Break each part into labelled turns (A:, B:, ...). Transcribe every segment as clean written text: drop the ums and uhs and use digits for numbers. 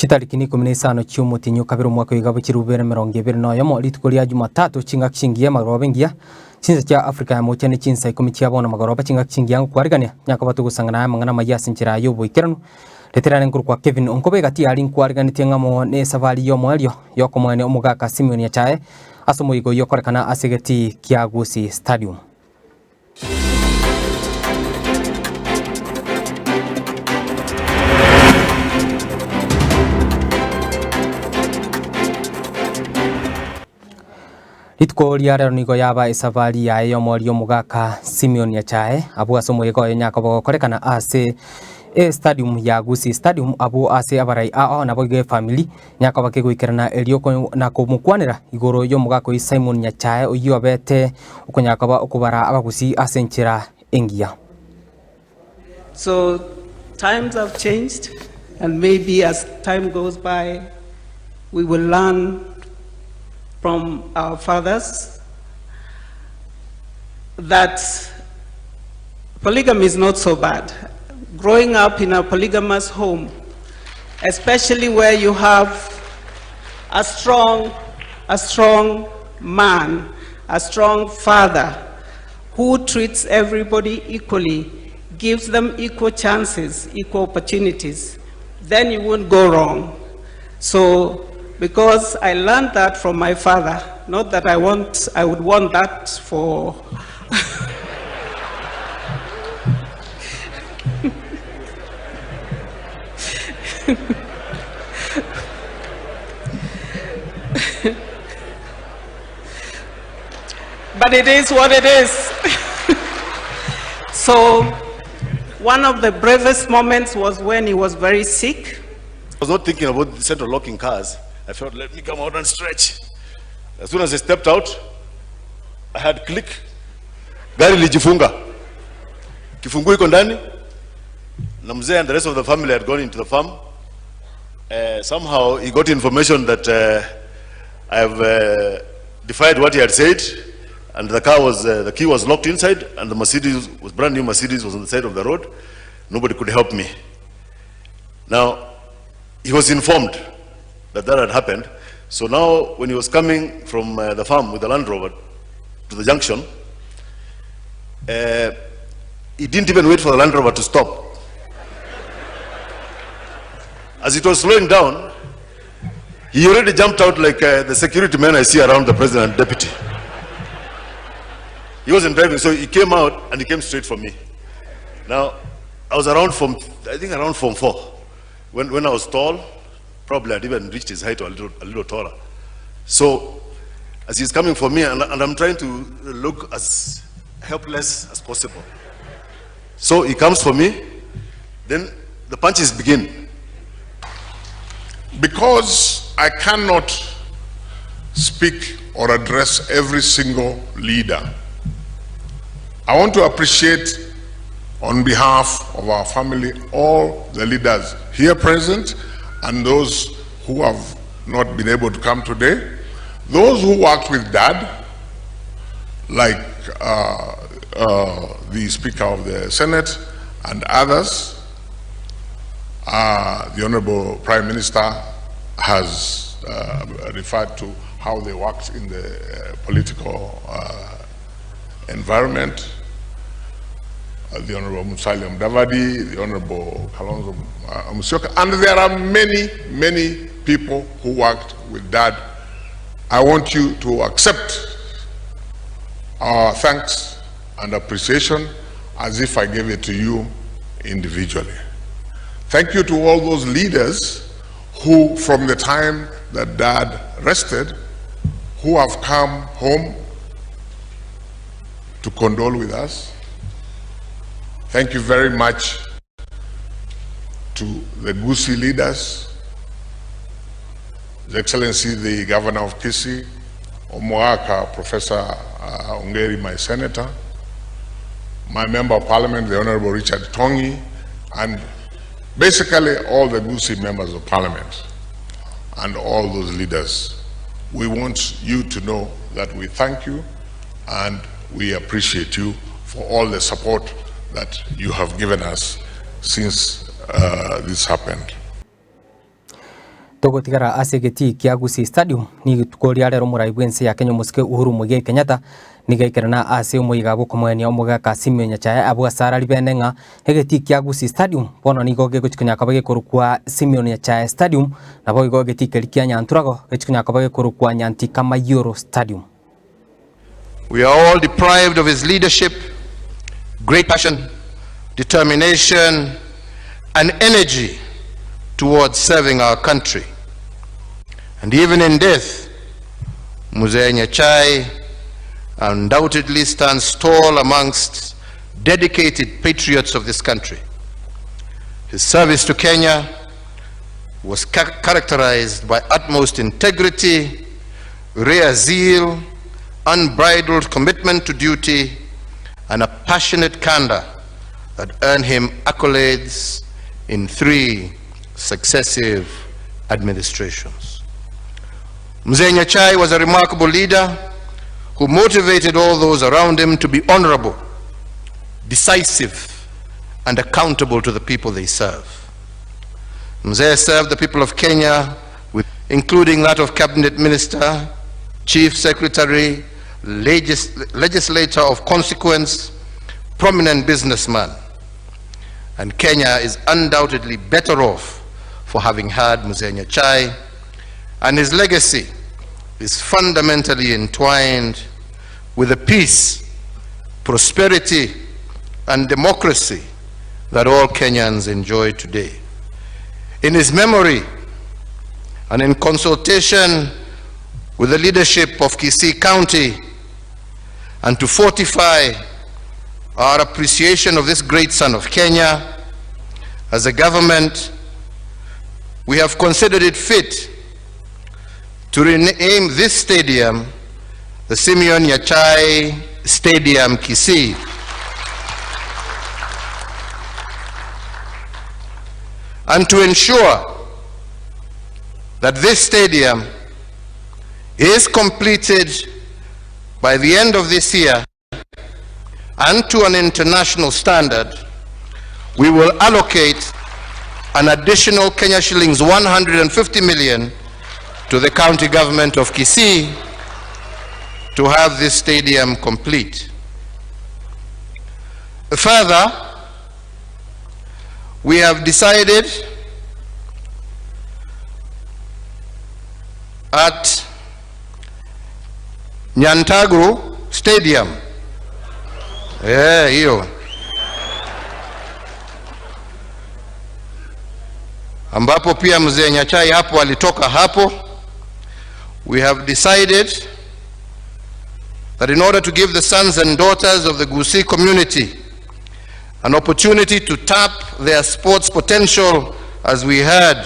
A: Chitariki 15 cy'umutinyo kabiri umwaka w'igabo kirubere 2021 rituko rya Jumatatu chinga kishingiye magoroba ngia sinza cya Afrika ya mocha ni chinsa ikomi cyabona magoroba chinga kishingiye ngo kwarigania nyakabatu gusangana aya mangana mayasi nkira yo boikerano leterane nkuru kwa Kevin Onkoba gati ari nkwarigani ngamo ne savari yo mwelyo yoko mwene umugaka Simeon ya chae asomo igo yokorekana asegeti Kiagusi Stadium. Litko liara nigo yaba isafari ya yo mori omugaka Simeon ya chae abu asomo yego nyakabo korekana ase stadium ya Gusi Stadium abu ase abarai a na boge family nyakaba ke guikerana elioko na kumukwanira igoro yo mugaka Simon ya chae oyo bete ukonyakaba okubara abagusi asenchira engia.
B: So times have changed, and maybe as time goes by we will learn from our fathers that polygamy is not so bad. Growing up in a polygamous home, especially where you have a strong man, a strong father who treats everybody equally, gives them equal chances, equal opportunities, then you won't go wrong. So because I learned that from my father, not that I would want that for but it is what it is. So one of the bravest moments was when he was very sick.
C: I was not thinking about the central locking cars. I felt, let me come out and stretch. As soon as I stepped out, I had click. Gari lijifunga. Kifungu iko ndani. Na mzee and the rest of the family had gone into the farm. Somehow he got information that I have defied what he had said, and the car was, the key was locked inside, and the Mercedes, was brand new Mercedes, was on the side of the road. Nobody could help me. Now, he was informed that had happened. So now when he was coming from the farm with the Land Rover to the junction, he didn't even wait for the Land Rover to stop. As it was slowing down, he already jumped out like the security men I see around the president and deputy. He wasn't driving, so he came out and he came straight for me. Now, I was around I think around Form 4. When I was tall, probably I'd even reached his height or a little taller. So, as he's coming for me, and I'm trying to look as helpless as possible. So he comes for me, then the punches begin.
D: Because I cannot speak or address every single leader, I want to appreciate on behalf of our family all the leaders here present and those who have not been able to come today, those who worked with Dad, like the Speaker of the Senate and others. The Honorable Prime Minister has referred to how they worked in the political environment. The Honorable Musalia Mudavadi, the Honorable Kalonzo Musyoka, and there are many people who worked with Dad. I want you to accept our thanks and appreciation as if I gave it to you individually. Thank you to all those leaders who, from the time that Dad rested, who have come home to condole with us. Thank you very much to the Gusi leaders, His Excellency the Governor of Kisii, Omoaka, Professor Ongeri, my Senator, my Member of Parliament, the Honorable Richard Tongi, and basically all the Gusi members of Parliament and all those leaders. We want you to know that we thank you and we appreciate you for all the support that you have given us since this happened.
A: togotigara ase geti kia Gusii Stadium ni gitukoria rero muraibwense ya Kenya musike Uhuru Muigai Kenyatta nigaikerana ase umuiga gukomwania omuga Kasimio Nyachae abwa sara libenenga egeti kia Gusii Stadium bono nigo geguchikunya kabage kurukwa Simio Nyachae Stadium nabo igo geti kelikia Nyanturago gechikunya kabage kurukwa Nyantika Mayoro Stadium.
E: We are all deprived of his leadership, great passion, determination, and energy towards serving our country. And even in death, Mzee Nyachae undoubtedly stands tall amongst dedicated patriots of this country. His service to Kenya was characterized by utmost integrity, rare zeal, unbridled commitment to duty, and a passionate candor that earned him accolades in 3 successive administrations. Mzee Nyachae was a remarkable leader who motivated all those around him to be honorable, decisive, and accountable to the people they serve. Mzee served the people of Kenya, including that of Cabinet Minister, Chief Secretary, legislator of consequence, prominent businessman. And Kenya is undoubtedly better off for having had Mzee Nyachae, and his legacy is fundamentally entwined with the peace, prosperity, and democracy that all Kenyans enjoy today. In his memory, and in consultation with the leadership of Kisii County, and to fortify our appreciation of this great son of Kenya, as a government, we have considered it fit to rename this stadium the Simeon Nyachae Stadium Kisii. And to ensure that this stadium is completed by the end of this year and to an international standard, we will allocate an additional Kenya shillings 150 million to the county government of Kisii to have this stadium complete. Further, we have decided at Nyantago Stadium, hiyo ambapo pia Mzee Nyachae hapo alitoka hapo, we have decided that in order to give the sons and daughters of the Gusii community an opportunity to tap their sports potential, as we heard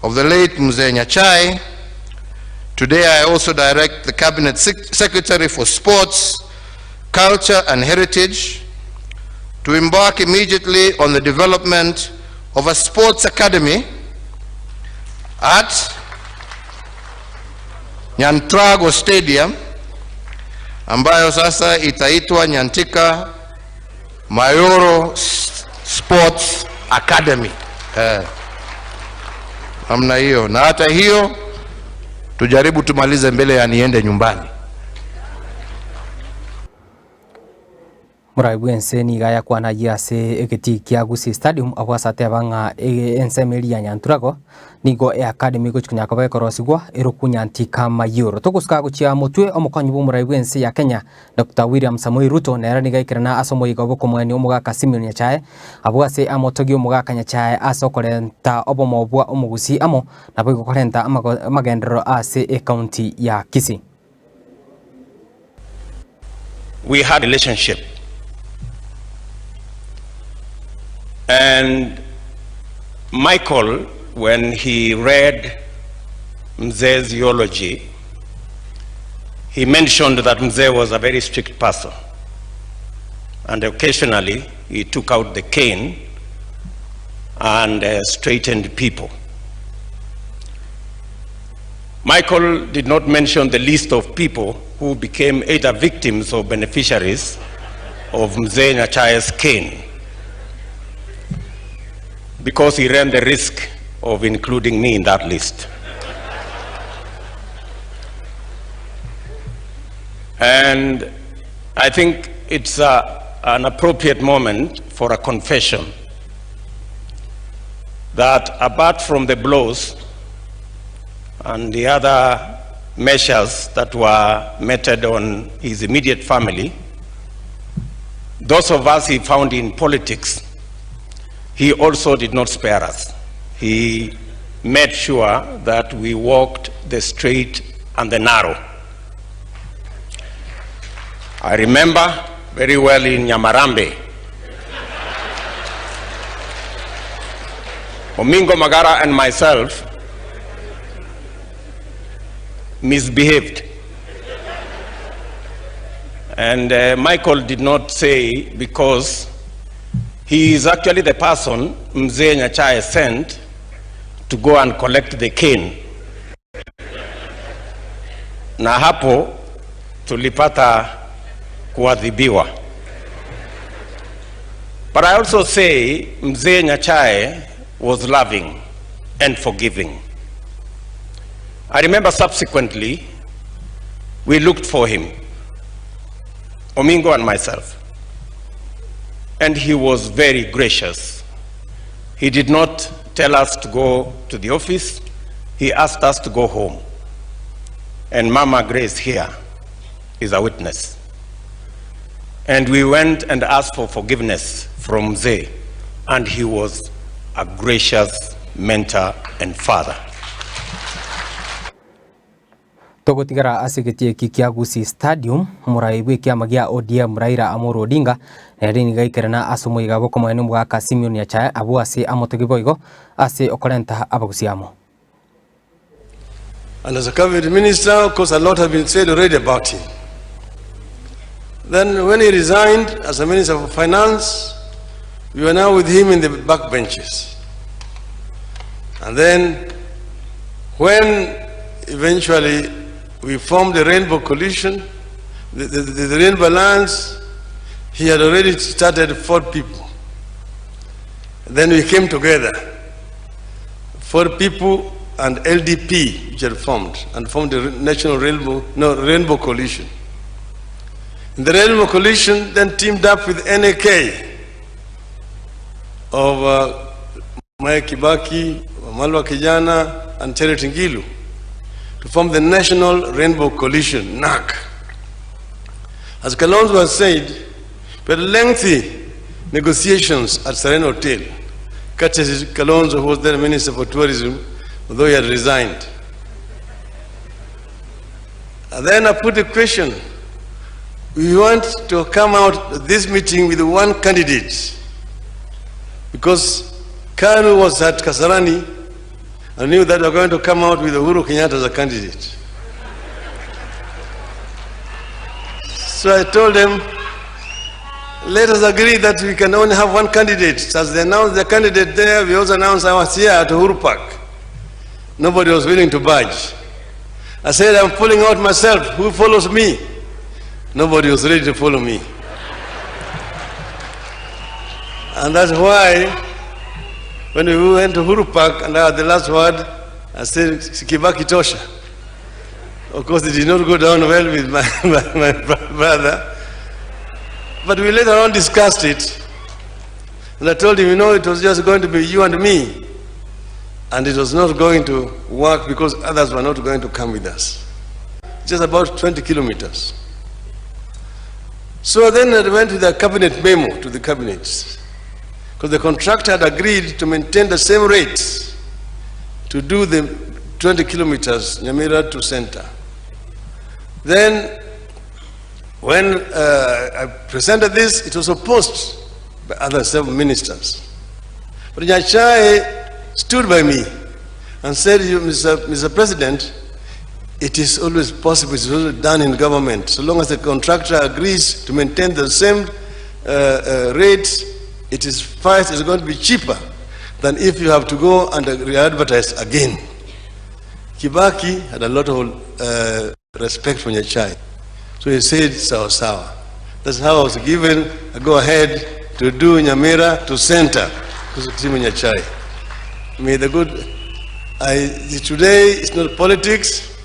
E: of the late Mzee Nyachae, today I also direct the Cabinet Secretary for Sports, Culture and Heritage to embark immediately on the development of a sports academy at Nyantrago Stadium, ambayo sasa itaitwa Nyantika Mayoro Sports Academy. Namna hiyo, na hata hiyo tujaribu tumalize mbele ya niende nyumbani.
A: Muraibwense ni gaya kwana yase egeti kia Gusii Stadium abwasate banga ensemeli ya Nyanturago nigo academy gochikunya kabaye korosigwa Nyantika Mayoro tokuska guchia mutwe omukonyi bu muraibwense ya Kenya Dr. William Samoei Ruto nera ni gaikirana asomo yigo komweni omuga Kasimio Nyachae abwase amotogi omuga Nyachae asokorenta obomobwa omugusi amo nabo gokorenta amagendero ase county ya Kisii.
F: We had a relationship, and Michael, when he read Mzee's eulogy, he mentioned that Mzee was a very strict person, and occasionally he took out the cane and straightened people. Michael did not mention the list of people who became either victims or beneficiaries of Mzee Nyachae's cane, because he ran the risk of including me in that list. And I think it's an appropriate moment for a confession that apart from the blows and the other measures that were meted on his immediate family, those of us he found in politics, he also did not spare us. He made sure that we walked the straight and the narrow. I remember very well in Nyamarambe, Omingo Magara and myself misbehaved. And Michael did not say, because he is actually the person Mzee Nyachae sent to go and collect the cane. Na hapo tulipata kuadhibiwa. But I also say Mzee Nyachae was loving and forgiving. I remember subsequently we looked for him, Omingo and myself, and he was very gracious. He did not tell us to go to the office. He asked us to go home. And Mama Grace here is a witness. And we went and asked for forgiveness from Mzee, and he was a gracious mentor and father.
A: Togotigara asigetie kikia Gusii Stadium muraiwe kiama gia ODM Raila Amolo Odinga erini gaikerana asumo igabo komwene mwaka Simeon Nyachae abu ase amotegiboigo ase okorenta abagusiamo.
G: And as a cabinet minister, of course, a lot has been said already about him. Then when he resigned as a minister of finance, we were now with him in the back benches. And then when eventually we formed the Rainbow Coalition, the Rainbow Alliance, he had already started 4 people. Then we came together, 4 people and LDP, which had formed, and formed the National Rainbow Coalition. The Rainbow Coalition then teamed up with NAK of Mike Kibaki, Malwa Kijana, and Charity Ngilu to form the National Rainbow Coalition, NAC. As Kalonzo has said, we had lengthy negotiations at Serena Hotel, courtesy Kalonzo, who was then Minister for Tourism, although he had resigned. And then I put the question, we want to come out of this meeting with one candidate, because Kanu was at Kasarani and knew that we were going to come out with Uhuru Kenyatta as a candidate. So I told them, let us agree that we can only have one candidate. As they announced the candidate there, we also announced I was here at Uhuru Park. Nobody was willing to budge. I said, I'm pulling out myself. Who follows me? Nobody was ready to follow me. And that's why when we went to Uhuru Park and I had the last word, I said, Kibaki Tosha. Of course, it did not go down well with my brother. But we later on discussed it. And I told him, it was just going to be you and me. And it was not going to work because others were not going to come with us. Just about 20 kilometers. So then I went with a cabinet memo to the cabinet, because the contractor had agreed to maintain the same rates to do the 20 kilometers, Nyamira to center. Then when I presented this, it was opposed by other 7 ministers. But Nyachae stood by me and said, Mr. President, it is always possible, it's always done in government. So long as the contractor agrees to maintain the same rates, it is first, it's going to be cheaper than if you have to go and re-advertise again. Kibaki had a lot of respect for Nyachae. So he said, sawa sawa. That's how I was given a go-ahead to do Nyamira to center, because of Nyachae. May the good, today it's not politics,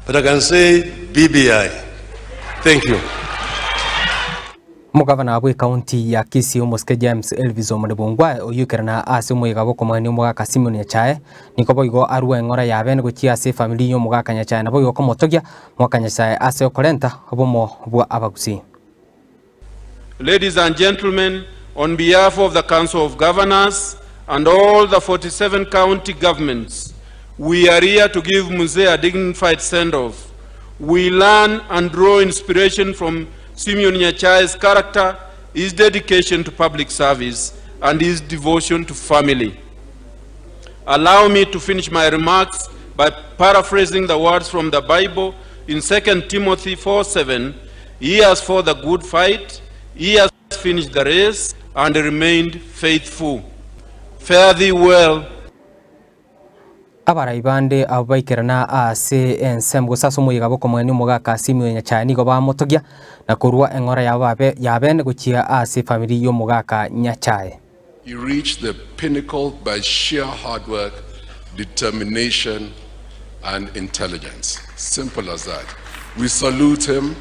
G: but I can say BBI. Thank you.
A: Mugavana wa kaunti ya Kisii Muske James Elvis Omudibungwa oyukerana ase muyigabo komani omugaka Simeon Nyachae niko boigo arue ngora yabe nguchi ase family yo mugaka Nyachae na boigo komotogia mwaka Nyachae ase okorenta obomo bwa abagusi.
H: Ladies and gentlemen, on behalf of the Council of Governors and all the 47 county governments, we are here to give Mzee a dignified send-off. We learn and draw inspiration from Simeon Nyachae's character, his dedication to public service, and his devotion to family. Allow me to finish my remarks by paraphrasing the words from the Bible in 2 Timothy 4:7. He has fought the good fight, he has finished the race, and remained faithful. Fare thee well.
A: Abara ibande abaikerana ase ensem gusaso muyigabo komani omugaka Simeon Nyachae nigo bamotogia na kurua engora yabe guchia ase family yo mugaka Nyachae.
I: He reached the pinnacle by sheer hard work, determination, and intelligence. Simple as that. We salute him.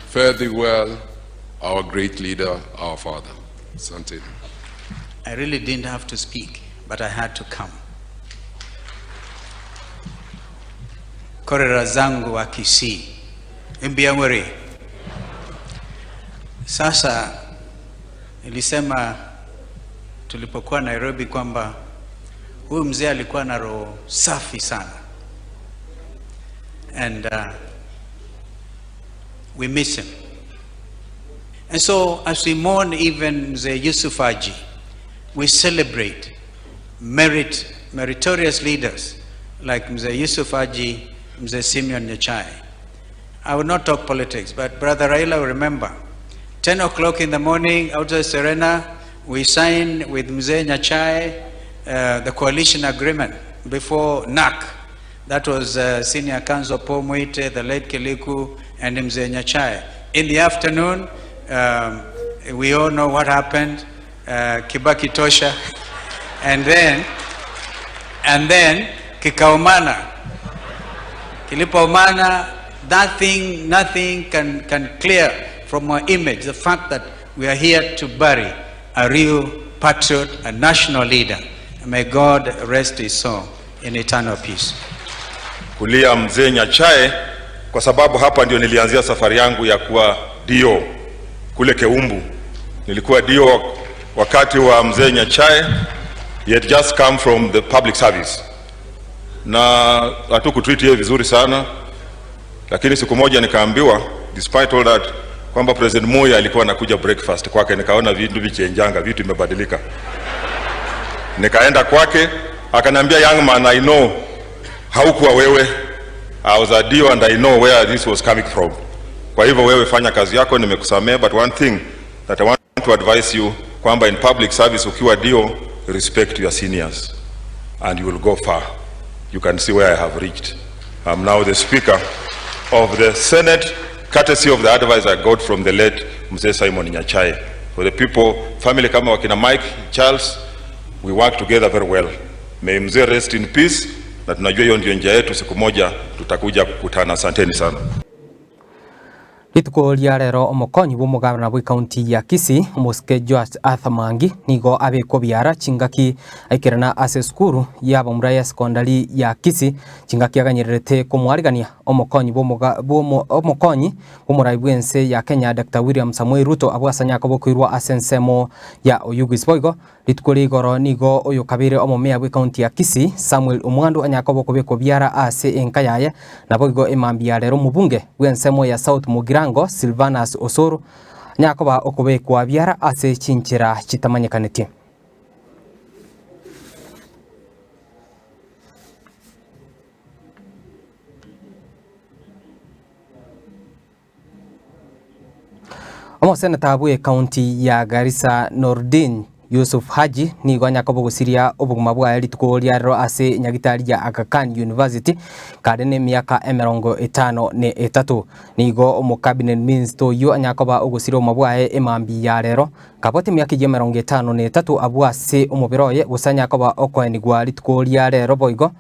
I: Fare thee well, our great leader, our father. Asante.
J: I really didn't have to speak, but I had to come. Korera zangu wa Kisii. Mbiamwere. Sasa nilisema tulipokuwa Nairobi kwamba huyu mzee alikuwa na roho safi sana. And we miss him. And so as we mourn even Mzee Yusuf Haji, we celebrate meritorious leaders like Mzee Yusuf Haji, Mzee Simeon Nyachae. I will not talk politics, but Brother Raila will remember, 10 o'clock in the morning outside Serena, we signed with Mzee Nyachae the coalition agreement before NAC. That was Senior Counsel Paul Mwite, the late Kiliku, and Mzee Nyachae. In the afternoon, we all know what happened, Kibaki Tosha, and then Kikaumana. Kilipaumana, nothing can clear from our image the fact that we are here to bury a real patriot, a national leader. May God rest his soul in eternal peace.
K: Kulia Mzee Nyachae kwa sababu hapa ndio nilianzia safari yangu ya kuwa dio kule Keumbu. Nilikuwa dio wakati wa Mzee Nyachae. He had just come from the public service. Na hatukutreat yeye vizuri sana, lakini siku moja nikaambiwa, despite all that, kwamba President Moi alikuwa anakuja breakfast kwake. Nikaona vitu vichenjanga, vitu imebadilika. Nikaenda kwake, akaniambia, young man, I know haukuwa wewe. I was a dio and I know where this was coming from. Kwa hivyo wewe fanya kazi yako, nimekusamea, but one thing that I want to advise you, kwamba in public service ukiwa dio, respect your seniors and you will go far. You can see where I have reached. I'm now the Speaker of the Senate, courtesy of the advice I got from the late Mzee Simon Nyachae. For the people, family kama wakina Mike, Charles, we work together very well. May Mzee rest in peace, na tunajua hiyo ndio njia yetu, siku moja tutakuja kukutana. Asanteni sana.
A: Lituko ria rero omokonyi bw'omugabana bwa kaunti ya Kisii Muske George Athamangi nigo abeko biara chingaki aikirana ase skuru ya bomraya sekondari ya Kisii chingaki aganyerete kumwarigania omokonyi omokonyi bw'omurai bwense ya Kenya Dr. William Samuel Ruto abwasanya kobokwirwa ase nsemo ya oyugis boigo lituko rigoro nigo oyo kabire omomea bwa kaunti ya Kisii Samuel Omwandu anyakobo kobeko biara ase enkayaye na boigo emambia rero mubunge bwensemo ya South Mugirango Silvanus Osoro nyakoba okobekwa biara ase chinchira chitamanyekanete. Omoseneta bwe kaunti ya Garissa Nordin Yusuf Haji nigo nyakobo gusiria obuguma bwa rituko rero ase nyagitari ya Aga Khan University kare miaka 53 nigo omu cabinet minister yo nyakoba ogusira omabwae emambi ya rero kabote miaka 53 abwase omubiroye gusanya koba okwenigwa rituko rero boigo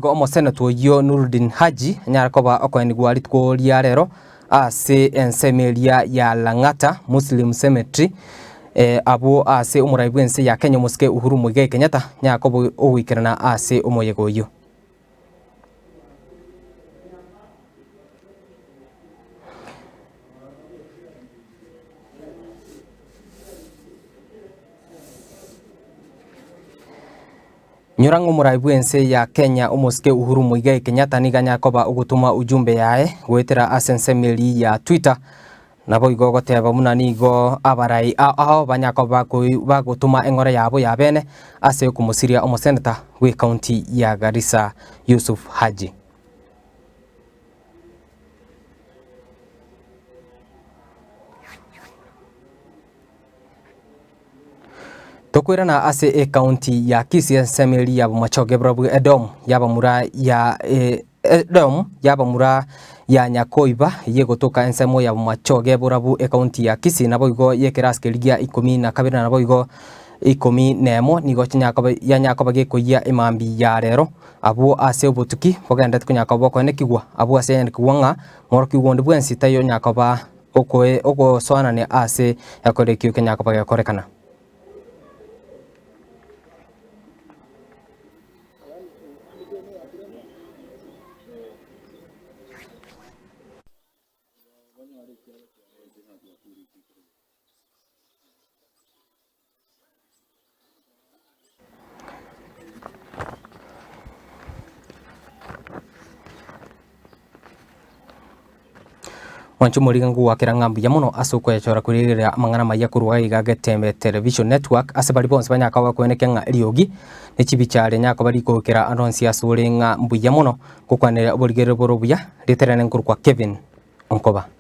A: omo senator yo Nuruddin Haji nyakoba okwenigwa rituko rero ase ensemeria ya Lang'ata Muslim Cemetery abo ase umuraibu ense ya Kenya Muske Uhuru Muigai Kenyatta nyakobo owikirana ase omoyego yo Nyorango muraibu ense ya Kenya Muske Uhuru Muigai Kenyatta niga nyakoba ugutuma ujumbe yae gwetera asensemeli ya Twitter nabo igogoteba muna nigo abarai aho banyakoba bagutuma engore yabo ya bene ase kumusiria omoseneta we county ya Garissa Yusuf Haji tokwirana ase county ya Kisii semeli ya machoge brabu Edom yabamura ya Edom yabamura ya Nyakoiba yegotoka ensemo ya machoge burabu county ya Kisii nabo igo yekeraskeligia 12 nabo igo 11 nigo nyakoba gekoya imambi ya rero abo ase obutuki bogenda kunyakoba konekigwa abo ase yanekigwa ngoroki wonde bwensi tayo nyakoba oko swana ne ase yakorekyo kenyakoba yakorekana Wanchu murigangu wakira ngambu ya muno asuko ya chora kurira mangana maya kuruwa igaga tembe television network asabari bonse banyakawa kweneke nga riogi nechibichare nyako bari kokera anonsi asure nga mbu ya muno kukwanira oborigere borobuya riterane nkuru kwa Kevin Onkoba.